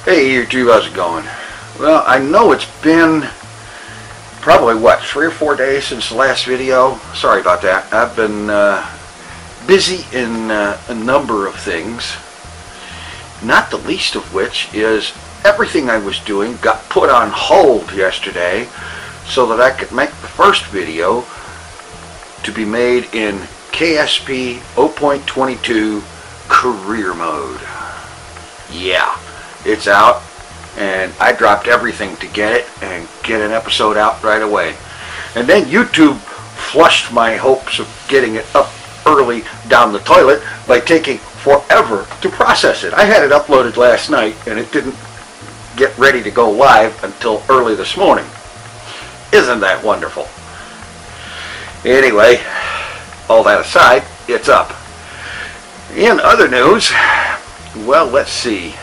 Hey YouTube, how's it going? Well, I know it's been probably, what, 3 or 4 days since the last video. Sorry about that. I've been busy in a number of things, not the least of which is everything I was doing got put on hold yesterday so that I could make the first video to be made in KSP 0.22 career mode. Yeah, it's out, and I dropped everything to get it and get an episode out right away. And then YouTube flushed my hopes of getting it up early down the toilet by taking forever to process it. I had it uploaded last night and it didn't get ready to go live until early this morning. Isn't that wonderful? Anyway, all that aside, it's up. In other news, well, let's see.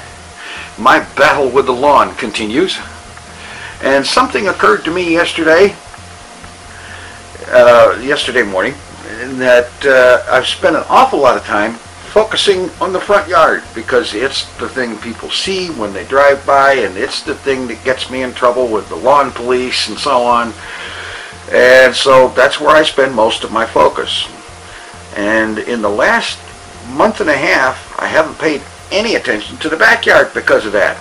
My battle with the lawn continues, and something occurred to me yesterday morning, that I've spent an awful lot of time focusing on the front yard because it's the thing people see when they drive by, and it's the thing that gets me in trouble with the lawn police and so on. And so that's where I spend most of my focus. And in the last month and a half, I haven't paid any attention to the backyard because of that.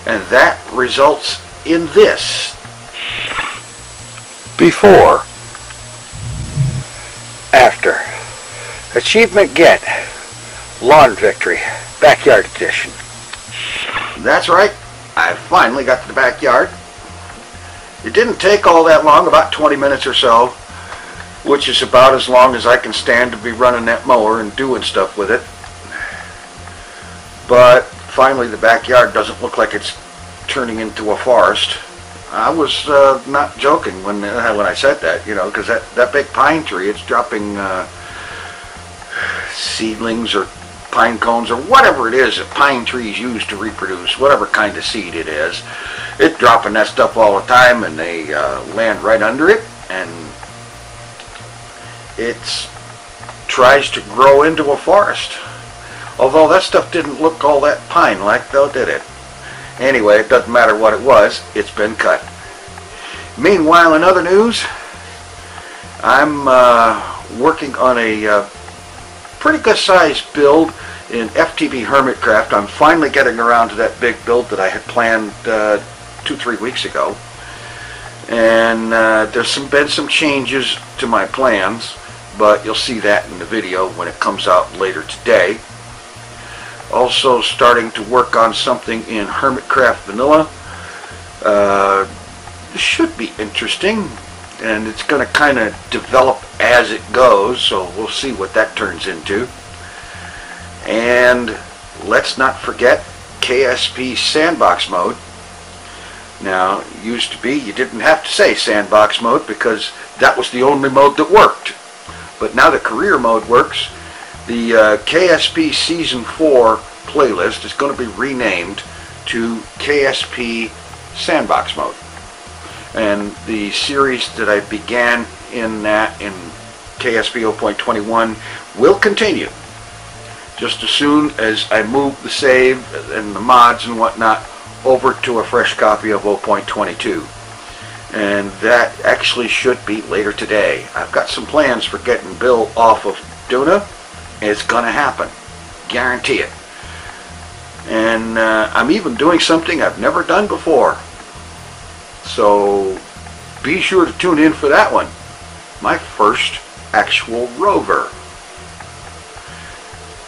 And that results in this. Before. After. Achievement get. Lawn victory. Backyard edition. That's right. I finally got to the backyard. It didn't take all that long, about 20 minutes or so, which is about as long as I can stand to be running that mower and doing stuff with it. But finally the backyard doesn't look like it's turning into a forest. I was not joking when I said that, you know, because that big pine tree, it's dropping seedlings or pine cones or whatever it is that pine trees use to reproduce, whatever kind of seed it is. It's dropping that stuff all the time, and they land right under it, and it tries to grow into a forest. Although that stuff didn't look all that pine-like, though, did it? Anyway, it doesn't matter what it was, it's been cut. Meanwhile, in other news, I'm working on a pretty good-sized build in FTB Hermitcraft. I'm finally getting around to that big build that I had planned 2-3 weeks ago. And there's been some changes to my plans, but you'll see that in the video when it comes out later today. Also starting to work on something in Hermitcraft Vanilla. This should be interesting, and it's going to kind of develop as it goes, so we'll see what that turns into. And let's not forget KSP Sandbox Mode. Now, it used to be you didn't have to say Sandbox Mode because that was the only mode that worked. But now the career mode works. The KSP Season 4 playlist is going to be renamed to KSP Sandbox Mode. And the series that I began in KSP 0.21 will continue. Just as soon as I move the save and the mods and whatnot over to a fresh copy of 0.22. And that actually should be later today. I've got some plans for getting Bill off of Duna. It's going to happen. Guarantee it. And I'm even doing something I've never done before. So be sure to tune in for that one. My first actual rover.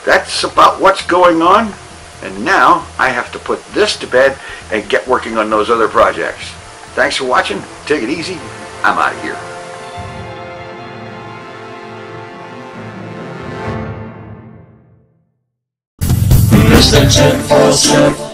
That's about what's going on. And now I have to put this to bed and get working on those other projects. Thanks for watching. Take it easy. I'm out of here. Mr. TinFoilChef.